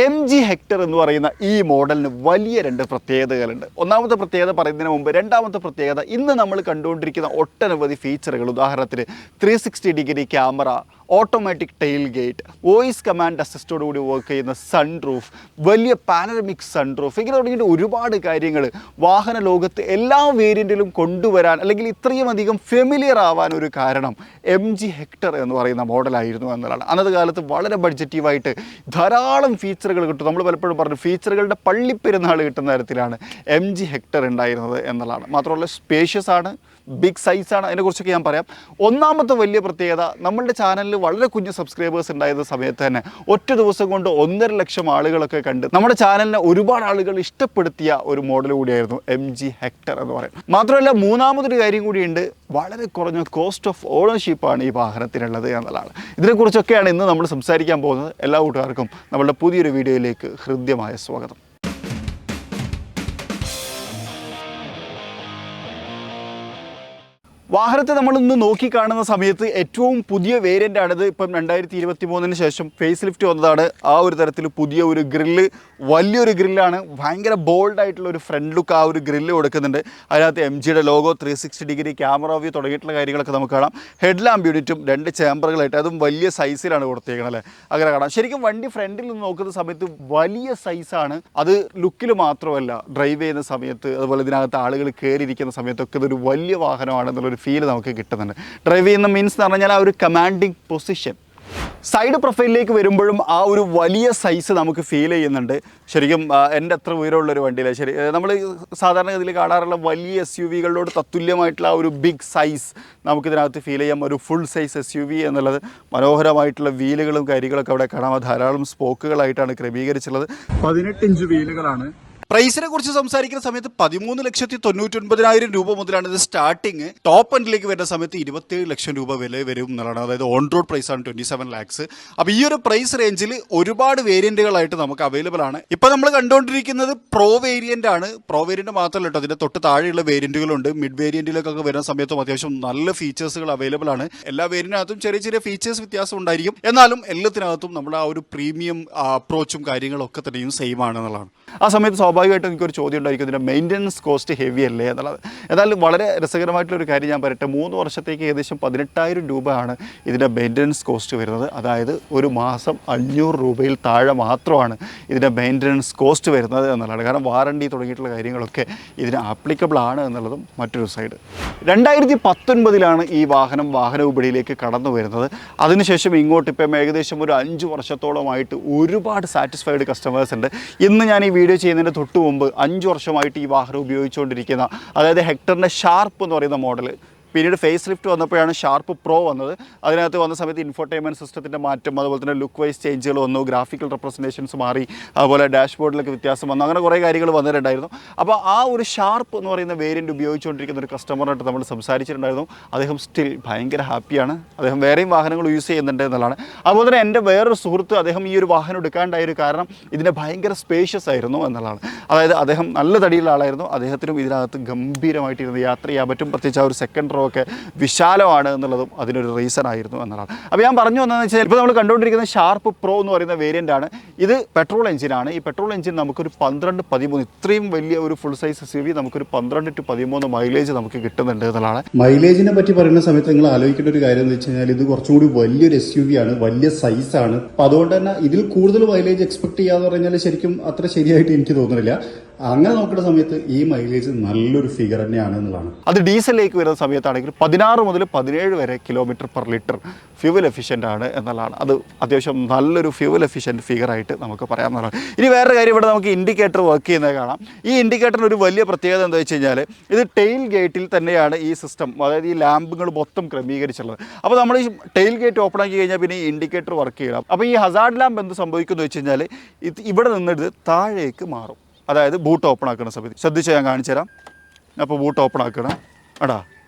MG hectare എന്ന് പറയുന്ന ഈ മോഡലിന് വലിയ രണ്ട് പ്രത്യേകതകളുണ്ട്. ഒന്നാമത്തെ പ്രത്യേകത പറയുന്നതിന് മുമ്പ് രണ്ടാമത്തെ പ്രത്യേകത ഇന്ന് നമ്മൾ കണ്ടുകൊണ്ടിരിക്കുന്ന ഒട്ടനവധി ഫീച്ചറുകൾ, ഉദാഹരണത്തിന് 360 degree camera, automatic tail gate, voice command അസിസ്റ്റോട് കൂടി വർക്ക് ചെയ്യുന്ന സൺറൂഫ്, വലിയ പാനറമിക് സൺറൂഫ്, ഇങ്ങനെ തുടങ്ങിയിട്ട് ഒരുപാട് കാര്യങ്ങൾ വാഹന ലോകത്ത് എല്ലാ വേരിയൻറ്റിലും കൊണ്ടുവരാൻ അല്ലെങ്കിൽ ഇത്രയും അധികം ഫെമിലിയർ ആവാൻ ഒരു കാരണം MG ഹെക്ടർ എന്ന് പറയുന്ന മോഡലായിരുന്നു എന്നുള്ളതാണ്. അന്നത്തെ കാലത്ത് വളരെ ബഡ്ജറ്റീവായിട്ട് ധാരാളം ഫീച്ചറുകൾ കിട്ടും. നമ്മൾ പലപ്പോഴും പറഞ്ഞു ഫീച്ചറുകളുടെ പള്ളിപ്പെരുന്നാൾ കിട്ടുന്ന തരത്തിലാണ് MG ഹെക്ടർ ഉണ്ടായിരുന്നത് എന്നുള്ളതാണ്. മാത്രമല്ല സ്പേഷ്യസ് ആണ്, ബിഗ് സൈസാണ്. അതിനെക്കുറിച്ചൊക്കെ ഞാൻ പറയാം. ഒന്നാമത്തെ വലിയ പ്രത്യേകത, നമ്മളുടെ ചാനലിൽ വളരെ കുഞ്ഞ് സബ്സ്ക്രൈബേഴ്സ് ഉണ്ടായിരുന്ന സമയത്ത് തന്നെ ഒറ്റ ദിവസം കൊണ്ട് 1.5 ലക്ഷം ആളുകളൊക്കെ കണ്ട് നമ്മുടെ ചാനലിനെ ഒരുപാട് ആളുകൾ ഇഷ്ടപ്പെടുത്തിയ ഒരു മോഡൽ കൂടിയായിരുന്നു MG ഹെക്ടർ എന്ന് പറയുന്നത്. മാത്രമല്ല മൂന്നാമതൊരു കാര്യം കൂടിയുണ്ട്, വളരെ കുറഞ്ഞ കോസ്റ്റ് ഓഫ് ഓണർഷിപ്പാണ് ഈ വാഹനത്തിനുള്ളത് എന്നുള്ളതാണ്. ഇതിനെക്കുറിച്ചൊക്കെയാണ് ഇന്ന് നമ്മൾ സംസാരിക്കാൻ പോകുന്നത്. എല്ലാ കൂട്ടുകാർക്കും നമ്മളുടെ പുതിയൊരു വീഡിയോയിലേക്ക് ഹൃദ്യമായ സ്വാഗതം. വാഹനത്തെ നമ്മളിന്ന് നോക്കിക്കാണുന്ന സമയത്ത് ഏറ്റവും പുതിയ വേരിയൻ്റാണിത്. ഇപ്പം 2023 ശേഷം ഫേസ് ലിഫ്റ്റ് വന്നതാണ്. ആ ഒരു തരത്തിൽ പുതിയ ഒരു ഗ്രില്ല്, വലിയൊരു ഗ്രില്ലാണ്. ഭയങ്കര ബോൾഡായിട്ടുള്ള ഒരു ഫ്രണ്ട് ലുക്ക് ആ ഒരു ഗ്രില്ല് കൊടുക്കുന്നുണ്ട്. അതിനകത്ത് MGയുടെ ലോഗോ, 360 ഡിഗ്രി ക്യാമറ വ്യൂ തുടങ്ങിയിട്ടുള്ള കാര്യങ്ങളൊക്കെ നമുക്ക് കാണാം. ഹെഡ് ലാമ്പ് യൂണിറ്റും 2 ചേമ്പറുകളായിട്ട്, അതും വലിയ സൈസിലാണ് കൊടുത്തേക്കുന്നത് അല്ലേ, അങ്ങനെ കാണാം. ശരിക്കും വണ്ടി ഫ്രണ്ടിൽ നിന്ന് നോക്കുന്ന സമയത്ത് വലിയ സൈസാണ്. അത് ലുക്കിൽ മാത്രമല്ല, ഡ്രൈവ് ചെയ്യുന്ന സമയത്ത്, അതുപോലെ ഇതിനകത്ത് ആളുകൾ കയറിയിരിക്കുന്ന സമയത്തൊക്കെ ഇതൊരു വലിയ വാഹനമാണെന്നുള്ളൊരു ഫീൽ നമുക്ക് കിട്ടുന്നുണ്ട്. ഡ്രൈവ് ചെയ്യുന്ന മീൻസ് എന്ന് പറഞ്ഞാൽ ആ ഒരു കമാൻഡിങ് പൊസിഷൻ. സൈഡ് പ്രൊഫൈലിലേക്ക് വരുമ്പോഴും ആ ഒരു വലിയ സൈസ് നമുക്ക് ഫീൽ ചെയ്യുന്നുണ്ട്. ശരിക്കും എൻ്റെ അത്ര ഉയരമുള്ളൊരു വണ്ടിയില്ല. ശരി, നമ്മൾ സാധാരണഗതിയിൽ കാണാറുള്ള വലിയ SUVകളോട് തത്തുല്യമായിട്ടുള്ള ആ ഒരു ബിഗ് സൈസ് നമുക്കിതിനകത്ത് ഫീൽ ചെയ്യാം. ഒരു ഫുൾ സൈസ് SUV എന്നുള്ളത്. മനോഹരമായിട്ടുള്ള വീലുകളും കാര്യങ്ങളൊക്കെ അവിടെ കാണാം. ധാരാളം സ്പോക്കുകളായിട്ടാണ് ക്രമീകരിച്ചുള്ളത്. 18 ഇഞ്ച് വീലുകളാണ്. പ്രൈസിനെ കുറിച്ച് സംസാരിക്കുന്ന സമയത്ത് 13,99,000 രൂപ മുതലാണ് ഇത് സ്റ്റാർട്ടിങ്. ടോപ്പ് എൻഡിലേക്ക് വരുന്ന സമയത്ത് 27 ലക്ഷം രൂപ വില വരും എന്നുള്ളതാണ്. അതായത് ഓൺ റോഡ് പ്രൈസാണ് 27 lakhs. അപ്പോൾ ഈ ഒരു പ്രൈസ് റേഞ്ചിൽ ഒരുപാട് വേരിയന്റുകളായിട്ട് നമുക്ക് അവൈലബിൾ ആണ്. ഇപ്പോൾ നമ്മൾ കണ്ടുകൊണ്ടിരിക്കുന്നത് പ്രോ വേരിയന്റ് ആണ്. പ്രോ വേരിയന്റ് മാത്രമല്ല കേട്ടോ, അതിന്റെ തൊട്ട് താഴെയുള്ള വേരിയന്റുകളുണ്ട്. മിഡ് വേരിയന്റിലൊക്കെ വരുന്ന സമയത്തും അത്യാവശ്യം നല്ല ഫീച്ചേഴ്സുകൾ അവൈലബിൾ ആണ്. എല്ലാ വേരിയന്റിനകത്തും ചെറിയ ചെറിയ ഫീച്ചേഴ്സ് വ്യത്യാസം ഉണ്ടായിരിക്കും. എന്നാലും എല്ലാത്തിനകത്തും നമ്മുടെ ആ ഒരു പ്രീമിയം അപ്രോച്ചും കാര്യങ്ങളൊക്കെ തന്നെയും സെയിം ആണ് എന്നുള്ളതാണ്. ആ സമയത്ത് സ്വാഭാവികമായിട്ടും എനിക്കൊരു ചോദ്യം ഉണ്ടായിരിക്കും, ഇതിൻ്റെ മെയിൻ്റനൻസ് കോസ്റ്റ് ഹെവി അല്ലേ എന്നുള്ളത്. എന്നാലും വളരെ രസകരമായിട്ടുള്ളൊരു കാര്യം ഞാൻ പറയട്ടെ. 3 വർഷത്തേക്ക് ഏകദേശം 18,000 രൂപയാണ് ഇതിൻ്റെ മെയിൻ്റനൻസ് കോസ്റ്റ് വരുന്നത്. അതായത് ഒരു മാസം 500 രൂപയിൽ താഴെ മാത്രമാണ് ഇതിൻ്റെ മെയിൻ്റനൻസ് കോസ്റ്റ് വരുന്നത് എന്നുള്ളതാണ്. കാരണം വാറണ്ടി തുടങ്ങിയിട്ടുള്ള കാര്യങ്ങളൊക്കെ ഇതിന് ആപ്ലിക്കബിൾ ആണ് എന്നുള്ളതും മറ്റൊരു സൈഡ്. 2019 ഈ വാഹന വിപണിയിലേക്ക് കടന്നു വരുന്നത്. അതിനുശേഷം ഇങ്ങോട്ട് ഇപ്പം ഏകദേശം ഒരു 5 വർഷത്തോളമായിട്ട് ഒരുപാട് സാറ്റിസ്ഫൈഡ് കസ്റ്റമേഴ്സ് ഉണ്ട്. ഇന്ന് ഞാൻ ഈ വീഡിയോ ചെയ്യുന്നതിൻ്റെ തൊട്ട് മുമ്പ് 5 വർഷമായിട്ട് ഈ വാഹനം ഉപയോഗിച്ചുകൊണ്ടിരിക്കുന്ന, അതായത് ഹെക്ടറിൻ്റെ ഷാർപ്പ് എന്ന് പറയുന്ന മോഡൽ, പിന്നീട് ഫേസ് ലിഫ്റ്റ് വന്നപ്പോഴാണ് ഷാർപ്പ് പ്രോ വന്നത്. അതിനകത്ത് വന്ന സമയത്ത് ഇൻഫോർടൈൻമെൻറ്റ് സിസ്റ്റത്തിൻ്റെ മാറ്റം, അതുപോലെ തന്നെ ലുക്ക് വൈസ് ചേഞ്ചുകൾ വന്നു, ഗ്രാഫിക്കൽ റെപ്രസെൻറ്റേഷൻസ് മാറി, അതുപോലെ ഡാഷ്ബോർഡിലൊക്കെ വ്യത്യാസം വന്നു, അങ്ങനെ കുറേ കാര്യങ്ങൾ വന്നിട്ടുണ്ടായിരുന്നു. അപ്പോൾ ആ ഒരു ഷാർപ്പ് എന്ന് പറയുന്ന വേരിയൻറ്റ് ഉപയോഗിച്ചുകൊണ്ടിരിക്കുന്ന ഒരു കസ്റ്റമറായിട്ട് നമ്മൾ സംസാരിച്ചിട്ടുണ്ടായിരുന്നു. അദ്ദേഹം സ്റ്റിൽ ഭയങ്കര ഹാപ്പിയാണ്. അദ്ദേഹം വേറെയും വാഹനങ്ങൾ യൂസ് ചെയ്യുന്നുണ്ട് എന്നുള്ളതാണ്. അതുപോലെ തന്നെ എൻ്റെ വേറൊരു സുഹൃത്ത്, അദ്ദേഹം ഈ ഒരു വാഹനം എടുക്കാണ്ടായ ഒരു കാരണം ഇതിൻ്റെ ഭയങ്കര സ്പേഷ്യസ് ആയിരുന്നു എന്നുള്ളതാണ്. അതായത് അദ്ദേഹം നല്ല തടിയുള്ള ആളായിരുന്നു. അദ്ദേഹത്തിനും ഇതിനകത്ത് ഗംഭീരമായിട്ട് ഇരുന്ന് യാത്ര ചെയ്യാൻ പറ്റും. പ്രത്യേകിച്ച് ആ ഒരു സെക്കൻഡ് ഒക്കെ വിശാലമാണ് എന്നുള്ളതും അതിനൊരു റീസൺ ആയിരുന്നു എന്നുള്ളതാണ്. അപ്പോൾ ഞാൻ പറഞ്ഞു വന്നതെന്ന് വെച്ചാൽ, ഇപ്പോൾ നമ്മൾ കണ്ടുകൊണ്ടിരിക്കുന്ന ഷാർപ്പ് പ്രോ എന്ന് പറയുന്ന വേരിയൻ്റ് ആണ്. ഇത് പെട്രോൾ എഞ്ചിനാണ്. ഈ പെട്രോൾ എഞ്ചിൻ നമുക്കൊരു 12-13, ഇത്രയും വലിയ ഒരു ഫുൾ സൈസ് SUV നമുക്കൊരു 12 to 13 മൈലേജ് നമുക്ക് കിട്ടുന്നുണ്ട് എന്നുള്ളതാണ്. മൈലേജിനെ പറ്റി പറയുന്ന സമയത്ത് നിങ്ങൾ ആലോചിക്കേണ്ട ഒരു കാര്യം എന്ന് വെച്ച് കഴിഞ്ഞാൽ, ഇത് കുറച്ചുകൂടി വലിയൊരു SUV ആണ്, വലിയ സൈസാണ്. അപ്പോൾ അതുകൊണ്ട് തന്നെ ഇതിൽ കൂടുതൽ മൈലേജ് എക്സ്പെക്ട് ചെയ്യാന്ന് പറഞ്ഞാൽ ശരിക്കും അത്ര ശരിയായിട്ട് എനിക്ക് തോന്നുന്നില്ല. അങ്ങനെ നോക്കുന്ന സമയത്ത് ഈ മൈലേജ് നല്ലൊരു ഫിഗർ തന്നെയാണ് എന്നുള്ളതാണ്. അത് ഡീസലിലേക്ക് വരുന്ന സമയത്താണെങ്കിൽ 16 മുതൽ 17 വരെ km/ലിറ്റർ ഫ്യൂവൽ എഫിഷ്യൻ്റ് ആണ് എന്നുള്ളതാണ്. അത് അത്യാവശ്യം നല്ലൊരു ഫ്യൂവൽ എഫിഷ്യൻറ്റ് ഫിഗറായിട്ട് നമുക്ക് പറയാവുന്നതാണ്. ഇനി വേറൊരു കാര്യം, ഇവിടെ നമുക്ക് ഇൻഡിക്കേറ്റർ വർക്ക് ചെയ്യുന്നത് കാണാം. ഈ ഇൻഡിക്കേറ്ററിന് ഒരു വലിയ പ്രത്യേകത എന്താ വെച്ച് കഴിഞ്ഞാൽ, ഇത് ടെയിൽ ഗേറ്റിൽ തന്നെയാണ് ഈ സിസ്റ്റം, അതായത് ഈ ലാമ്പുകൾ മൊത്തം ക്രമീകരിച്ചുള്ളത്. അപ്പോൾ നമ്മൾ ഈ ടെയിൽ ഗേറ്റ് ഓപ്പൺ ആക്കി കഴിഞ്ഞാൽ പിന്നെ ഈ ഇൻഡിക്കേറ്റർ വർക്ക് ചെയ്യണം. അപ്പോൾ ഈ ഹസാർഡ് ലാമ്പ് എന്ത് സംഭവിക്കുന്നു വെച്ച് കഴിഞ്ഞാൽ, ഇവിടെ നിന്നിട്ട് താഴേക്ക് മാറും. അതായത് ബൂട്ട് ഓപ്പൺ ആക്കുന്ന സമയത്ത് ശ്രദ്ധിച്ച് ഞാൻ കാണിച്ചു തരാം. അപ്പോൾ ബൂട്ട് ഓപ്പൺ ആക്കണം, എടാ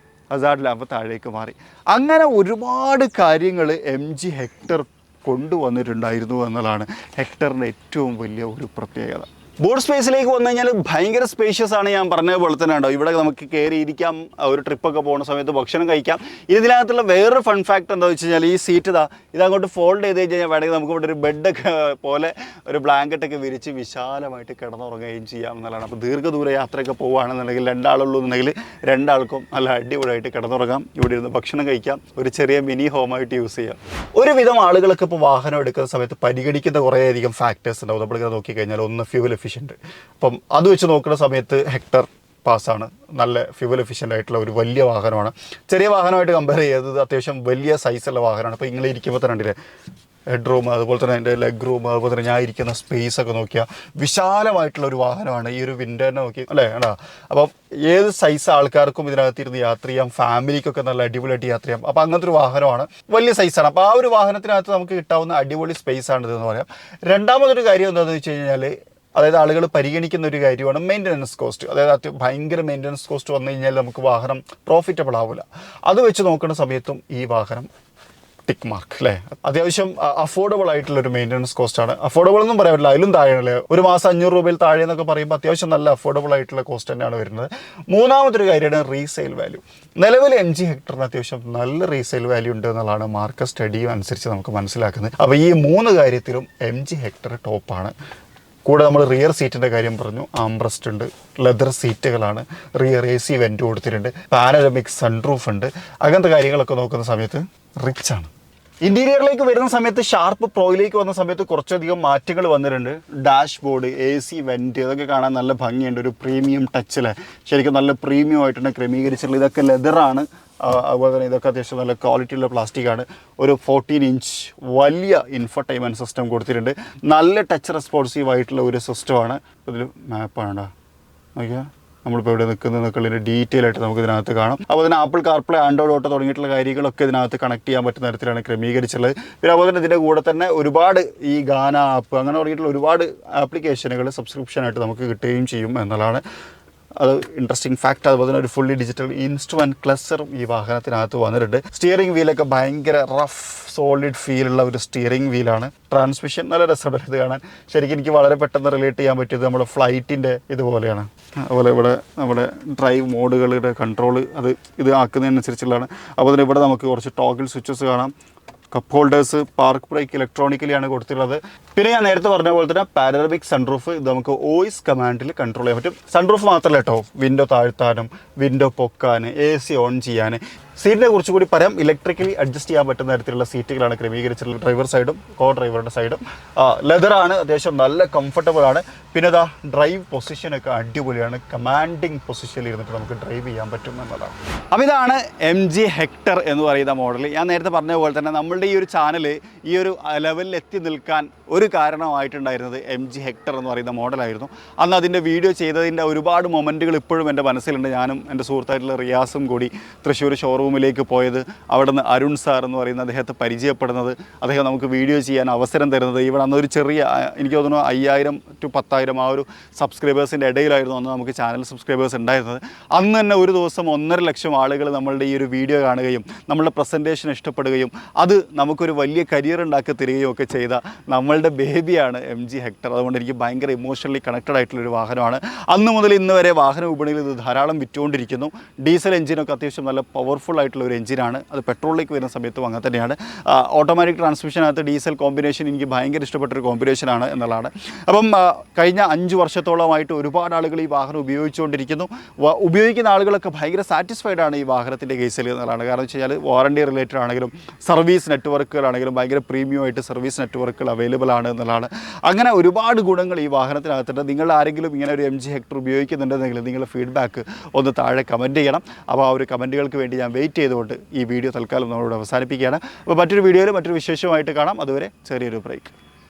ഹസാർഡ് ലാമ്പ് താഴേക്ക് മാറി. അങ്ങനെ ഒരുപാട് കാര്യങ്ങൾ MG ഹെക്ടർ കൊണ്ടുവന്നിട്ടുണ്ടായിരുന്നു എന്നുള്ളതാണ് ഹെക്ടറിൻ്റെ ഏറ്റവും വലിയ ഒരു പ്രത്യേകത. ബോട്ട് സ്പേസിലേക്ക് വന്നു കഴിഞ്ഞാൽ ഭയങ്കര സ്പേഷ്യസ് ആണ്. ഞാൻ പറഞ്ഞതുപോലെ തന്നെ ഉണ്ടോ, ഇവിടെ നമുക്ക് കയറി ഇരിക്കാം, ഒരു ട്രിപ്പൊക്കെ പോകുന്ന സമയത്ത് ഭക്ഷണം കഴിക്കാം. ഇതിനകത്തുള്ള വേറൊരു ഫൺ ഫാക്ട് എന്താ വെച്ച് കഴിഞ്ഞാൽ ഈ സീറ്റ് ഇതങ്ങോട്ട് ഫോൾഡ് ചെയ്ത് കഴിഞ്ഞാൽ വേണമെങ്കിൽ നമുക്ക് ഇവിടെ ഒരു ബെഡൊക്കെ പോലെ ഒരു ബ്ലാങ്കറ്റൊക്കെ വിരിച്ച് വിശാലമായിട്ട് കിടന്നുറങ്ങുകയും ചെയ്യാം എന്നുള്ളതാണ്. അപ്പോൾ ദീർഘദൂര യാത്രയൊക്കെ പോകുകയാണെന്നുണ്ടെങ്കിൽ രണ്ടാളുള്ളൂ എന്നുണ്ടെങ്കിൽ രണ്ടാൾക്കും നല്ല അടിപൊളിയായിട്ട് കിടന്നുറങ്ങാം, ഇവിടെ ഇരുന്ന് ഭക്ഷണം കഴിക്കാം, ഒരു ചെറിയ മിനി ഹോമായിട്ട് യൂസ് ചെയ്യാം. ഒരുവിധം ആളുകളൊക്കെ ഇപ്പോൾ വാഹനം എടുക്കുന്ന സമയത്ത് പരിഗണിക്കുന്ന കുറേയധികം ഫാക്ടേഴ്സ് ഉണ്ടാവും. നമ്മളിങ്ങനെ നോക്കിക്കഴിഞ്ഞാൽ ഒന്ന് ഫ്യൂവൽ എഫിഷ്യൻറ്റ്. അപ്പം അത് വെച്ച് നോക്കുന്ന സമയത്ത് ഹെക്ടർ പാസ്സാണ് നല്ല ഫ്യൂവൽ എഫിഷ്യൻ്റ് ആയിട്ടുള്ള ഒരു വലിയ വാഹനമാണ്. ചെറിയ വാഹനമായിട്ട് കമ്പയർ ചെയ്തത് അത്യാവശ്യം വലിയ സൈസുള്ള വാഹനമാണ്. അപ്പോൾ നിങ്ങൾ ഇരിക്കുമ്പോൾ തന്നെ ഉണ്ടല്ലേ ഹെഡ് റൂം, അതുപോലെ തന്നെ അതിൻ്റെ ലെഗ് റൂം, അതുപോലെ തന്നെ ഞാൻ ഇരിക്കുന്ന സ്പേസ് ഒക്കെ നോക്കിയാൽ വിശാലമായിട്ടുള്ള ഒരു വാഹനമാണ്. ഈ ഒരു വിൻഡോനെ നോക്കി അല്ലേ ഏടാ. അപ്പം ഏത് സൈസ് ആൾക്കാർക്കും ഇതിനകത്തിരുന്ന് യാത്ര ചെയ്യാം, ഫാമിലിക്കൊക്കെ നല്ല അടിപൊളിയായിട്ട് യാത്ര ചെയ്യാം. അപ്പോൾ അങ്ങനത്തെ ഒരു വാഹനമാണ്, വലിയ സൈസാണ്. അപ്പോൾ ആ ഒരു വാഹനത്തിനകത്ത് നമുക്ക് കിട്ടാവുന്ന അടിപൊളി സ്പേസ് ആണിതെന്ന് പറയാം. രണ്ടാമതൊരു കാര്യം എന്താണെന്ന് വെച്ച് കഴിഞ്ഞാൽ, അതായത് ആളുകൾ പരിഗണിക്കുന്ന ഒരു കാര്യമാണ് മെയിൻ്റനൻസ് കോസ്റ്റ്. അതായത് ഭയങ്കര മെയിൻ്റനൻസ് കോസ്റ്റ് വന്നു കഴിഞ്ഞാൽ നമുക്ക് വാഹനം പ്രോഫിറ്റബിൾ ആവില്ല. അത് വെച്ച് നോക്കുന്ന സമയത്തും ഈ വാഹനം ടിക്ക് മാർക്ക് അല്ലേ. അത്യാവശ്യം അഫോർഡബിൾ ആയിട്ടുള്ളൊരു മെയിൻ്റനൻസ് കോസ്റ്റാണ്. അഫോർഡബിൾ എന്നും പറയാൻ പറ്റില്ല, അതിലും താഴെയല്ലേ. ഒരു മാസം 500 രൂപയിൽ താഴെ എന്നൊക്കെ പറയുമ്പോൾ അത്യാവശ്യം നല്ല അഫോർഡബിൾ ആയിട്ടുള്ള കോസ്റ്റ് തന്നെയാണ് വരുന്നത്. മൂന്നാമതൊരു കാര്യമാണ് റീസെയിൽ വാല്യൂ. നിലവിൽ MG ഹെക്ടറിന് അത്യാവശ്യം നല്ല റീസെയിൽ വാല്യൂ ഉണ്ട് എന്നുള്ളതാണ് മാർക്കറ്റ് സ്റ്റഡിയും അനുസരിച്ച് നമുക്ക് മനസ്സിലാക്കുന്നത്. അപ്പോൾ ഈ 3 കാര്യത്തിലും MG ഹെക്ടർ ടോപ്പാണ്. കൂടെ നമ്മൾ റിയർ സീറ്റിൻ്റെ കാര്യം പറഞ്ഞു, ആംബ്രസ്റ്റ് ഉണ്ട്, ലെതർ സീറ്റുകളാണ്, റിയർ AC വെൻറ്റ് കൊടുത്തിട്ടുണ്ട്, പാനോരമിക് സൺറൂഫ് ഉണ്ട്. അങ്ങനത്തെ കാര്യങ്ങളൊക്കെ നോക്കുന്ന സമയത്ത് റിച്ച് ആണ്. ഇന്റീരിയറിലേക്ക് വരുന്ന സമയത്ത് ഷാർപ്പ് പ്രോയിലേക്ക് വന്ന സമയത്ത് കുറച്ചധികം മാറ്റങ്ങൾ വന്നിട്ടുണ്ട്. ഡാഷ് ബോർഡ്, AC വെൻറ്റ്, ഇതൊക്കെ കാണാൻ നല്ല ഭംഗിയുണ്ട്. ഒരു പ്രീമിയം ടച്ചിൽ ശരിക്കും നല്ല പ്രീമിയം ആയിട്ടാണ് ക്രമീകരിച്ചിട്ടുള്ളത്. ഇതൊക്കെ ലെതറാണ്. അതുപോലെ തന്നെ ഇതൊക്കെ അത്യാവശ്യം നല്ല ക്വാളിറ്റിയുള്ള പ്ലാസ്റ്റിക്കാണ്. ഒരു 14 ഇഞ്ച് വലിയ ഇൻഫർടൈൻമെൻറ്റ് സിസ്റ്റം കൊടുത്തിട്ടുണ്ട്. നല്ല ടച്ച് റെസ്പോൺസീവ് ആയിട്ടുള്ള ഒരു സിസ്റ്റമാണ്. ഇതിൽ മാപ്പാണ് നോക്കിയാൽ നമ്മളിപ്പോൾ ഇവിടെ നിൽക്കുന്നതിനൊക്കെ ഡീറ്റെയിൽ ആയിട്ട് നമുക്ക് ഇതിനകത്ത് കാണാം. അപ്പോൾ തന്നെ ആപ്പിൾ കാർപ്ലേ, ആൻഡ്രോയിഡ് ഓട്ടോ തുടങ്ങിയിട്ടുള്ള കാര്യങ്ങളൊക്കെ ഇതിനകത്ത് കണക്ട് ചെയ്യാൻ പറ്റുന്ന തരത്തിലാണ് ക്രമീകരിച്ചിട്ടുള്ളത്. പിന്നെ അതുപോലെ തന്നെ ഇതിൻ്റെ കൂടെ തന്നെ ഒരുപാട് ഈ ഗാന ആപ്പ് അങ്ങനെ തുടങ്ങിയിട്ടുള്ള ഒരുപാട് ആപ്ലിക്കേഷനുകൾ സബ്സ്ക്രിപ്ഷനായിട്ട് നമുക്ക് കിട്ടുകയും ചെയ്യും എന്നുള്ളതാണ് അത് ഇൻട്രസ്റ്റിംഗ് ഫാക്ട്. അതുപോലെ തന്നെ ഒരു ഫുള്ളി ഡിജിറ്റൽ ഇൻസ്ട്രുമെൻറ്റ് ക്ലസ്റ്ററും ഈ വാഹനത്തിനകത്ത് വന്നിട്ടുണ്ട്. സ്റ്റിയറിംഗ് വീലൊക്കെ ഭയങ്കര റഫ് സോളിഡ് ഫീലുള്ള ഒരു സ്റ്റിയറിംഗ് വീലാണ്. ട്രാൻസ്മിഷൻ നല്ല രസമുണ്ട് ഇത് കാണാൻ. ശരിക്കും എനിക്ക് വളരെ പെട്ടെന്ന് റിലേറ്റ് ചെയ്യാൻ പറ്റിയത് നമ്മുടെ ഫ്ലൈറ്റിൻ്റെ ഇതുപോലെയാണ്. അതുപോലെ ഇവിടെ നമ്മുടെ ഡ്രൈവ് മോഡുകളുടെ കൺട്രോൾ ഇത് ആക്കുന്നതിനനുസരിച്ചുള്ളതാണ്. അതുപോലെ തന്നെ ഇവിടെ നമുക്ക് കുറച്ച് ടോഗിൾ സ്വിച്ചസ് കാണാം. കപ്പ് ഹോൾഡേഴ്സ്, പാർക്ക് ബ്രേക്ക് ഇലക്ട്രോണിക്കലിയാണ് കൊടുത്തിട്ടുള്ളത്. പിന്നെ ഞാൻ നേരത്തെ പറഞ്ഞ പോലെ തന്നെ പാനോരമിക് സൺറൂഫ്, ഇത് നമുക്ക് വോയിസ് കമാൻഡിൽ കൺട്രോൾ ചെയ്യാൻ പറ്റും. സൺറൂഫ് മാത്രമല്ല കേട്ടോ, വിൻഡോ താഴ്ത്താനും വിൻഡോ പൊക്കാൻ, AC ഓൺ ചെയ്യാൻ. സീറ്റിനെ കുറിച്ച് കൂടി പറയാം. ഇലക്ട്രിക്കലി അഡ്ജസ്റ്റ് ചെയ്യാൻ പറ്റുന്ന തരത്തിലുള്ള സീറ്റുകളാണ് ക്രമീകരിച്ചിട്ടുള്ളത്. ഡ്രൈവർ സൈഡും കോ ഡ്രൈവറുടെ സൈഡും ലെതറാണ്, അത്യാവശ്യം നല്ല കംഫർട്ടബിൾ ആണ്. പിന്നെ ഡ്രൈവ് പൊസിഷനൊക്കെ അടിപൊളിയാണ്. കമാൻഡിങ് പൊസിഷനിൽ ഇരുന്നിട്ട് നമുക്ക് ഡ്രൈവ് ചെയ്യാൻ പറ്റും എന്നതാണ്. അപ്പോൾ ഇതാണ് MG ഹെക്ടർ എന്ന് പറയുന്ന മോഡൽ. ഞാൻ നേരത്തെ പറഞ്ഞ പോലെ തന്നെ നമ്മളുടെ ഈ ഒരു ചാനൽ ഈ ഒരു ലെവലിൽ എത്തി നിൽക്കാൻ ഒരു കാരണമായിട്ടുണ്ടായിരുന്നത് MG ഹെക്ടർ എന്ന് പറയുന്ന മോഡലായിരുന്നു. അന്ന് അതിൻ്റെ വീഡിയോ ചെയ്തതിൻ്റെ ഒരുപാട് മൊമെൻറ്റുകൾ ഇപ്പോഴും എൻ്റെ മനസ്സിലുണ്ട്. ഞാനും എൻ്റെ സുഹൃത്തായിട്ടുള്ള റിയാസും കൂടി തൃശ്ശൂർ ഷോറൂമിലേക്ക് പോയത്, അവിടെ നിന്ന് അരുൺ സാർ എന്ന് പറയുന്ന അദ്ദേഹത്തെ പരിചയപ്പെടുന്നത്, അദ്ദേഹം നമുക്ക് വീഡിയോ ചെയ്യാൻ അവസരം തരുന്നത്, ഇവിടെ അന്നൊരു ചെറിയ എനിക്ക് തോന്നുന്നു 5000 to 10,000 ആ ഒരു സബ്സ്ക്രൈബേഴ്സിൻ്റെ ഇടയിലായിരുന്നു അന്ന് നമുക്ക് ചാനൽ സബ്സ്ക്രൈബേഴ്സ് ഉണ്ടായിരുന്നത്. അന്ന് തന്നെ ഒരു ദിവസം 1.5 ലക്ഷം ആളുകൾ നമ്മളുടെ ഈ ഒരു വീഡിയോ കാണുകയും നമ്മളുടെ പ്രസൻറ്റേഷൻ ഇഷ്ടപ്പെടുകയും അത് നമുക്കൊരു വലിയ കരിയർ ഉണ്ടാക്കി തരികയും ഒക്കെ ചെയ്ത നമ്മളുടെ ബേബിയാണ് MG ഹെക്ടർ. അതുകൊണ്ട് എനിക്ക് ഭയങ്കര ഇമോഷണലി കണക്റ്റഡ് ആയിട്ടുള്ളൊരു വാഹനമാണ്. അന്ന് മുതൽ ഇന്ന് വരെ വാഹന വിപണിയിൽ ഇത് ധാരാളം വിറ്റുകൊണ്ടിരിക്കുന്നു. ഡീസൽ എഞ്ചിനൊക്കെ അത്യാവശ്യം നല്ല പവർഫുൾ ആയിട്ടുള്ള ഒരു എഞ്ചിനാണ്. അത് പെട്രോളിലേക്ക് വരുന്ന സമയത്തും അങ്ങനെ തന്നെയാണ്. ഓട്ടോമാറ്റിക് ട്രാൻസ്മിഷനകത്ത് ഡീസൽ കോമ്പിനേഷൻ എനിക്ക് ഭയങ്കര ഇഷ്ടപ്പെട്ടൊരു കോമ്പിനേഷനാണ് എന്നുള്ളതാണ്. അപ്പം കഴിഞ്ഞ 5 വർഷത്തോളമായിട്ട് ഒരുപാട് ആളുകൾ ഈ വാഹനം ഉപയോഗിച്ചുകൊണ്ടിരിക്കുന്നു. ഉപയോഗിക്കുന്ന ആളുകളൊക്കെ ഭയങ്കര സാറ്റിസ്ഫൈഡ് ആണ് ഈ വാഹനത്തിൻ്റെ കേസിൽ എന്നുള്ളതാണ്. കാരണം വെച്ച് കഴിഞ്ഞാൽ വാറണ്ടി റിലേറ്റഡ് ആണെങ്കിലും സർവീസ് നെറ്റ്വർക്കുകളാണെങ്കിലും ഭയങ്കര പ്രീമിയം ആയിട്ട് സർവീസ് നെറ്റ്വർക്കുകൾ അവൈലബിൾ ആണ് എന്നുള്ളതാണ്. അങ്ങനെ ഒരുപാട് ഗുണങ്ങൾ ഈ വാഹനത്തിനകത്തുണ്ട്. നിങ്ങൾ ആരെങ്കിലും ഇങ്ങനെ ഒരു MG ഹെക്ടർ ഉപയോഗിക്കുന്നുണ്ടെങ്കിൽ നിങ്ങളുടെ ഫീഡ്ബാക്ക് ഒന്ന് താഴെ കമൻറ്റ് ചെയ്യണം. അപ്പോൾ ആ ഒരു കമൻറ്റുകൾക്ക് വേണ്ടി ഞാൻ വെയിറ്റ് ചെയ്തുകൊണ്ട് ഈ വീഡിയോ തൽക്കാലം നമ്മളോട് അവസാനിപ്പിക്കുകയാണ്. അപ്പോൾ മറ്റൊരു വീഡിയോയിൽ മറ്റൊരു വിശേഷമായിട്ട് കാണാം. അതുവരെ ചെറിയൊരു ബ്രേക്ക്.